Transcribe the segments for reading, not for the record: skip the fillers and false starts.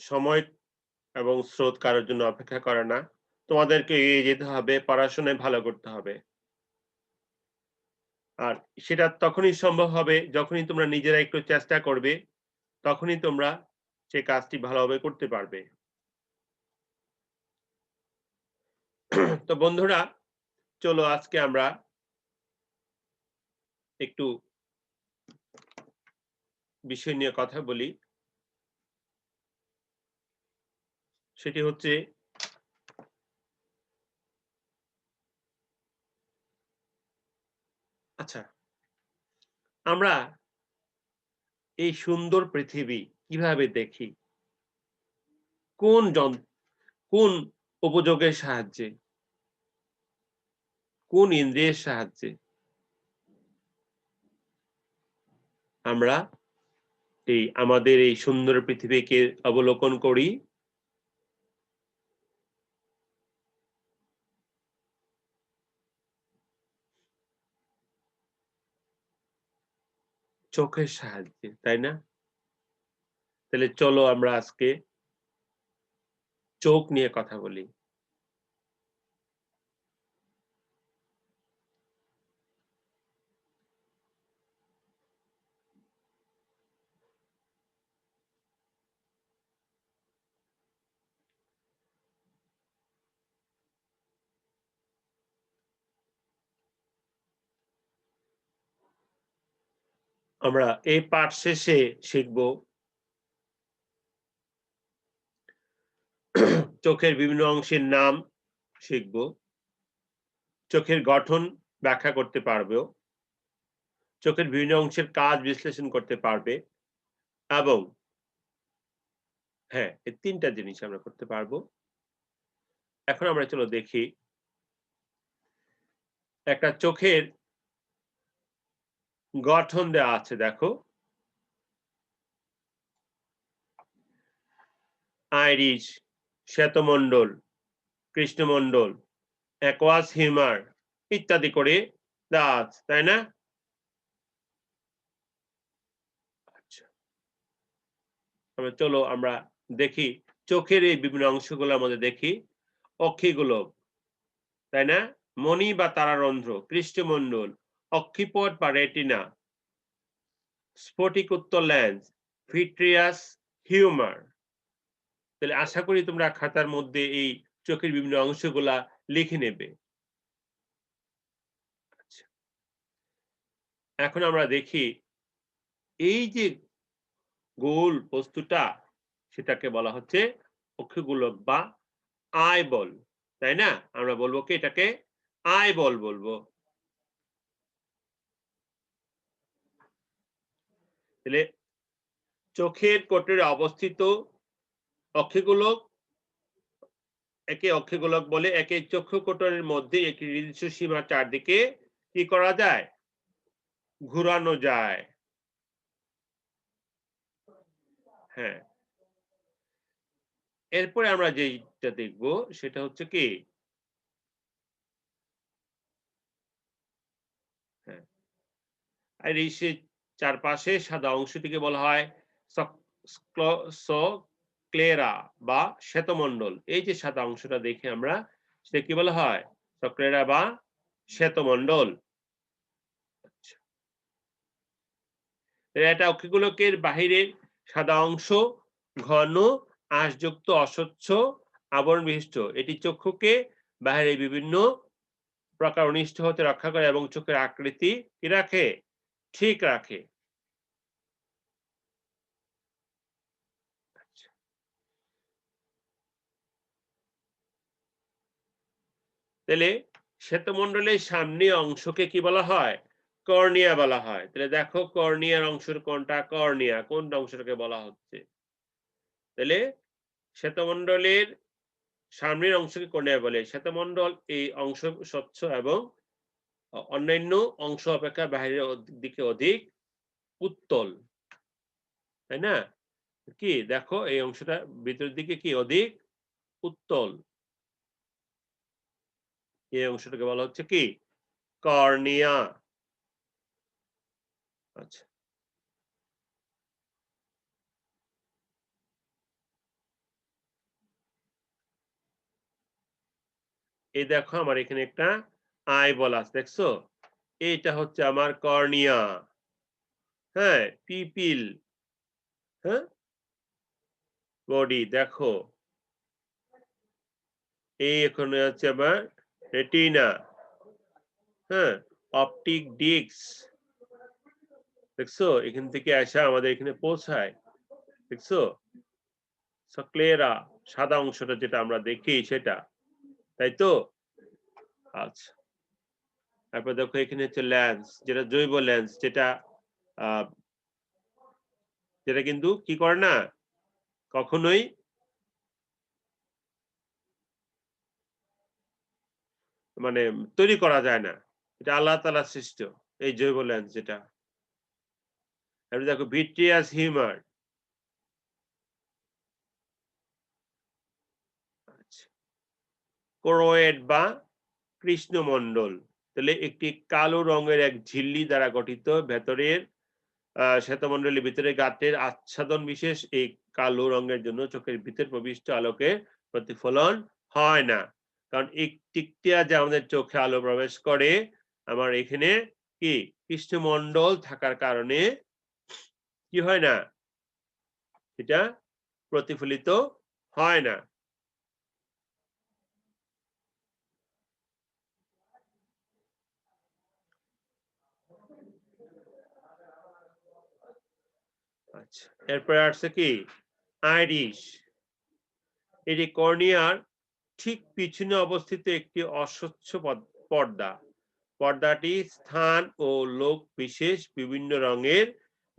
সময় এবং স্রোত কারোর জন্য অপেক্ষা করে না। তোমাদেরকে এগিয়ে যেতে হবে, পড়াশোনায় ভালো করতে হবে। আর সেটা তখনই সম্ভব হবে যখনই তোমরা নিজেরা একটু চেষ্টা করবে, তখনই তোমরা সেই কাজটি ভালোভাবে করতে পারবে। তো বন্ধুরা, চলো আজকে আমরা একটু বিষয় নিয়ে কথা বলি। সেটি হচ্ছে আচ্ছা, আমরা এই সুন্দর পৃথিবী কিভাবে দেখি? কোন কোন উপযোগের সাহায্যে? কোন ইন্দ্রিয়ের সাহায্যে আমরা আমাদের এই সুন্দর পৃথিবীকে অবলোকন করি? চোখের সাহায্যে, তাই না? তাহলে চলো আমরা আজকে চোখ নিয়ে কথা বলি। আমরা এই পাঠ শেষে শিখব চোখের বিভিন্ন অংশের নাম শিখব, চোখের গঠন ব্যাখ্যা করতে পারবো, চোখের বিভিন্ন অংশের কাজ বিশ্লেষণ করতে পারবে এবং হ্যাঁ, এই ৩ টা জিনিস আমরা করতে পারবো। এখন আমরা চলো দেখি একটা চোখের গঠন দেওয়া আছে, দেখো। আইরিশ, শ্বেতমণ্ডল, কৃষ্ণমণ্ডল, অ্যাকুয়াস হিউমার ইত্যাদি করে দেওয়া আছে, তাই না? আচ্ছা, তবে চলো আমরা দেখি চোখের এই বিভিন্ন অংশগুলোর মধ্যে দেখি অক্ষিগোলক, তাই না? মণি বা তারারন্ধ্র, কৃষ্ণমণ্ডল, অক্ষিপট বা রেটিনা, স্ফটিকোত্তর লেন্স, ভিট্রিয়াস হিউমার। তাহলে আশা করি তোমরা খাতার মধ্যে এই চোখের বিভিন্ন অংশগুলা লিখে নেবে। আচ্ছা, এখন আমরা দেখি এই যে গোল বস্তুটা, সেটাকে বলা হচ্ছে অক্ষিগোলক বা আইবল, তাই না? আমরা বলবো কি এটাকে আইবল বলবো। তাহলে চোখের কোটরে অবস্থিত অক্ষিগোলক, একে অক্ষিগোলক বলে, একে চক্ষু কোটরের মধ্যে একটি নির্দিষ্ট সীমার চারদিকে কি করা যায়? ঘুরানো যায়। হ্যাঁ, এরপরে আমরা যেইটা দেখব সেটা হচ্ছে কি, হ্যাঁ, আইরিশের চারপাশে সাদা অংশটিকে বলা হয় স্ক্লেরা বা শ্বেতমণ্ডল। এই যে সাদা অংশটা দেখে আমরা, সেটা কি বলা হয়? স্ক্লেরা বা শ্বেতমণ্ডল। আচ্ছা, এটা অক্ষিগোলকের বাহিরের সাদা অংশ ঘন, আঁশযুক্ত, অস্বচ্ছ, আবরণ বিশিষ্ট। এটি চক্ষুকে বাহিরে বিভিন্ন প্রকার অনিষ্ট হতে রক্ষা করে এবং চোখের আকৃতি কি রাখে? ঠিক রাখে। আচ্ছা, তাহলে শ্বেতমণ্ডলের সামনের অংশকে কি বলা হয়? কর্নিয়া বলা হয়। তাহলে দেখো কর্নিয়ার অংশের কোনটা? কর্নিয়া কোন অংশটাকে বলা হচ্ছে? তাহলে শ্বেতমণ্ডলের সামনের অংশকে কর্নিয়া বলে। শ্বেতমণ্ডল এই অংশ স্বচ্ছ এবং অন্যান্য অংশ অপেক্ষা বাহিরের দিকে অধিক উত্তল, তাই না? কি দেখো এই অংশটা ভিতরের দিকে কি অধিক উত্তল। এই অংশটাকে বলা হচ্ছে কি? কর্নিয়া। আচ্ছা, এই দেখো আমার এখানে একটা আই বল আছে, দেখছো? এইটা হচ্ছে আমার কর্নিয়া, হ্যাঁ, পিপিল, হ্যাঁ, বডি দেখো। এই এখানে হচ্ছে আমার রেটিনা, হ্যাঁ, অপটিক ডিস্ক, দেখছো? এখান থেকে আসা আমাদের এখানে পৌঁছায়, দেখছো? স্ক্লেরা, সাদা অংশটা যেটা আমরা দেখি সেটা, তাই তো? আচ্ছা, তারপর দেখো এখানে হচ্ছে লেন্স, যেটা জৈব লেন্স, যেটা আহ, যেটা কিন্তু কি করে না, কখনোই মানে তৈরি করা যায় না, এটা আল্লাহ তাআলার সৃষ্ট, এই জৈব লেন্স যেটা। তারপরে দেখো ভিট্রিয়াস হিউমার, আচ্ছা, কোরোয়েড বা কৃষ্ণমণ্ডল, তাহলে একটি কালো রঙের এক ঝিল্লি দ্বারা গঠিত ভেতরের শ্বেতমণ্ডলের ভিতরে গাতের আচ্ছাদন বিশেষ এই কালো রঙের জন্য চোখের ভিতর প্রবিষ্ট আলোকে প্রতিফলন হয় না। কারণ একটিকটিয়া যে আমাদের চোখে আলো প্রবেশ করে, আমার এখানে কি কৃষ্ণমণ্ডল থাকার কারণে কি হয় না, এটা প্রতিফলিত হয় না। আচ্ছা, এরপরে আসছে কি আইরিশ, এটি কর্নিয়ার ঠিক পিছনে অবস্থিত একটি অস্বচ্ছ পর্দা। পর্দাটি স্থান ও লোক বিশেষ বিভিন্ন রঙের,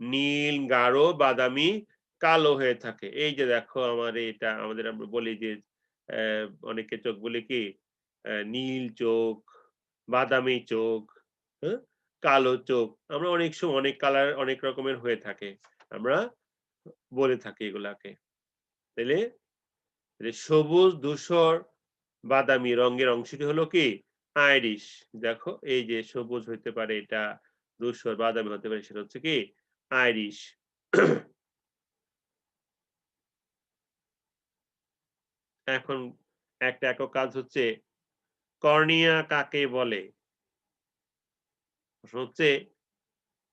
নীল, গাঢ়, বাদামি, কালো হয়ে থাকে। এই যে দেখো আমার এটা আমাদের আমরা বলি যে অনেকে চোখ বলে কি নীল চোখ, বাদামি চোখ, হ্যাঁ, কালো চোখ। আমরা অনেক সময় অনেক কালার অনেক রকমের হয়ে থাকে, আমরা বলে থাকি এগুলাকে। তাইলে সবুজ, ধূসর, বাদামি রঙের অংশটি হলো কি আইরিশ। দেখো এই যে সবুজ হইতে পারে, এটা ধূসর, বাদামি হতে পারে, সেটা হচ্ছে কি আইরিশ। এখন একটা একক কাজ হচ্ছে কর্নিয়া কাকে বলে? প্রশ্ন হচ্ছে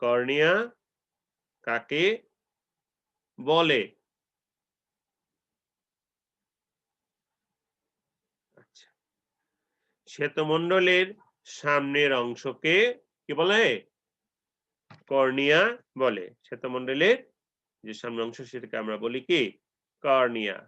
কর্নিয়া কাকে বলে? আচ্ছা, শ্বেতমণ্ডলের সামনের অংশকে কি বলে? কর্নিয়া বলে। শ্বেতমণ্ডলের যে সামনের অংশ সেটাকে আমরা বলি কি কর্নিয়া।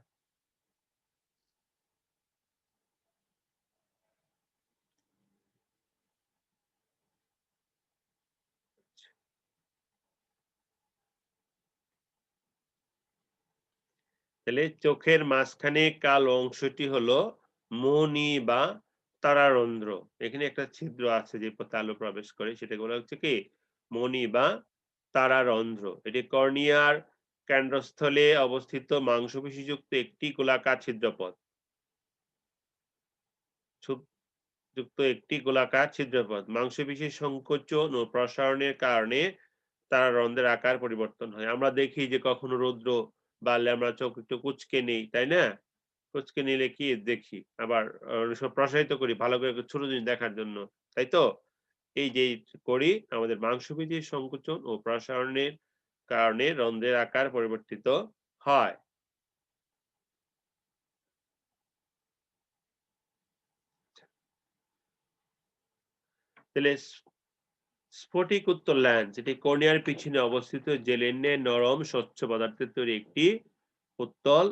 তাহলে চোখের মাঝখানে কালো অংশটি হলো মণি বা তারারন্ধ্র। এখানে একটা ছিদ্র আছে যে পথে আলো প্রবেশ করে, সেটাকে বলা হচ্ছে কি মণি বা তারারন্ধ্র। এটি কর্নিয়ার কেন্দ্রস্থলে অবস্থিত মাংসপেশিযুক্ত একটি গোলাকার ছিদ্রপথ, যুক্ত একটি গোলাকার ছিদ্রপথ। মাংসপেশির সংকোচন ও প্রসারণের কারণে তারারন্ধ্রের আকার পরিবর্তন হয়। আমরা দেখি যে কখনো রৌদ্র বাড়লে আমরা চোখ একটু কুঁচকে নেই, তাই না? কুঁচকে নিলে কি দেখি, আবার সব প্রসারিত করি ভালো করে ছোট জিনিস দেখার জন্য, তাই তো? এই যে করি, আমাদের মাংসপেশির সংকোচন ও প্রসারণের কারণে রন্ধ্রের আকার পরিবর্তিত হয়। তাহলে স্ফটিক উত্তল লেন্স, এটি কর্নিয়ার পিছনে অবস্থিত জেলের ন্যায় নরম স্বচ্ছ পদার্থের তৈরি একটি উত্তল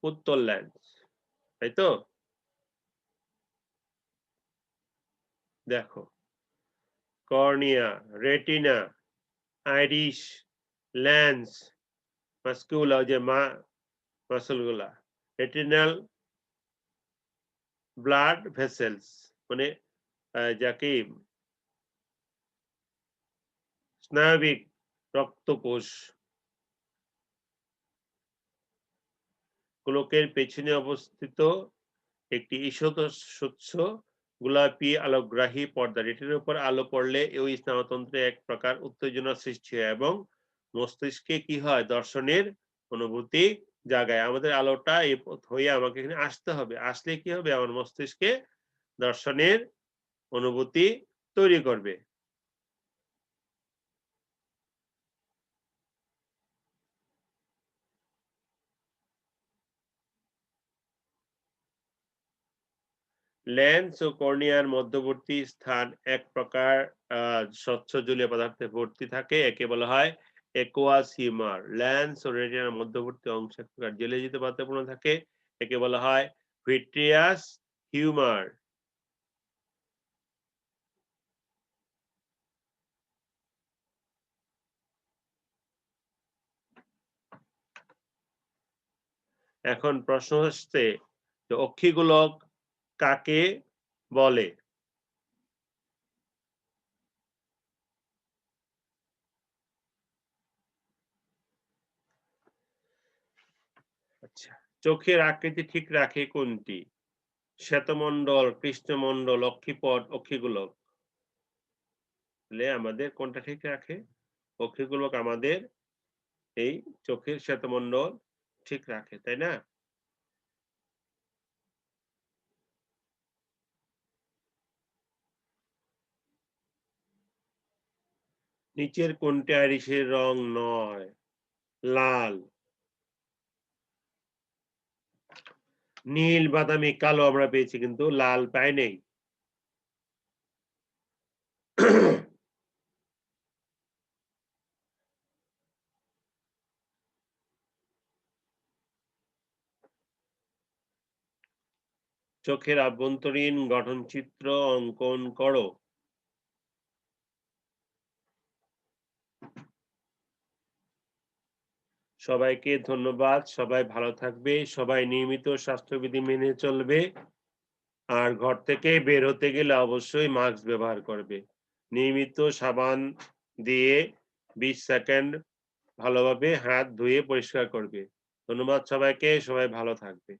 উত্তল লেন্স, তাই তো? দেখো কর্নিয়া, রেটিনা, আইরিশ, লেন্স, মাস্কুলা, যে মাসল গুলা, রেটিনাল ব্লাড ভেসেলস, মানে যাকে স্নায়বিক রক্তকোষ, গোলকের পেছনে অবস্থিত একটি ঈষৎ স্বচ্ছ গোলাপি আলোকগ্রাহী পর্দা। রেটিনার উপর আলো পড়লে ওই স্নায়ুতন্ত্রে এক প্রকার উত্তেজনা সৃষ্টি হয় এবং মস্তিষ্কে কি হয় দর্শনের অনুভূতি জায়গায় আমাদের আলোটা এই পথ হয়ে আমাকে এখানে আসতে হবে। আসলে কি হবে? আমার মস্তিষ্কে দর্শনের অনুভূতি তৈরি করবে। লেন্স ও কর্নিয়ার মধ্যবর্তী স্থান এক প্রকার স্বচ্ছ জলীয় পদার্থে ভর্তি থাকে। একে বলা হয় aqueous humor। লেন্স ও রেটিনার মধ্যবর্তী অংশ এক প্রকার জেলিযুক্ত পদার্থে থাকে। একে বলা হয় vitreous humor। এখন প্রশ্ন হচ্ছে যে অক্ষিগোলক কাকে বলে? আচ্ছা, চোখের আকৃতি ঠিক রাখে কোনটি? শ্বেতমণ্ডল, কৃষ্ণমণ্ডল, অক্ষিপট, অক্ষিগোলক। তাহলে আমাদের কোনটা ঠিক রাখে? অক্ষিগোলক আমাদের এই চোখের শ্বেতমণ্ডল ঠিক রাখে, তাই না? নিচের কোনটি আইরিশের রং নয়? লাল, নীল, বাদামি, কালো আমরা পেয়েছি কিন্তু লাল পাই নাই। চোখের আভ্যন্তরীণ গঠনচিত্র অঙ্কন করো। সবাইকে ধন্যবাদ। সবাই ভালো থাকবে। সবাই নিয়মিত স্বাস্থ্যবিধি মেনে চলবে। আর ঘর থেকে বের হতে গেলে অবশ্যই মাস্ক ব্যবহার করবে। নিয়মিত সাবান দিয়ে ২০ সেকেন্ড ভালোভাবে হাত ধুয়ে পরিষ্কার করবে। ধন্যবাদ সবাইকে। সবাই ভালো থাকবে।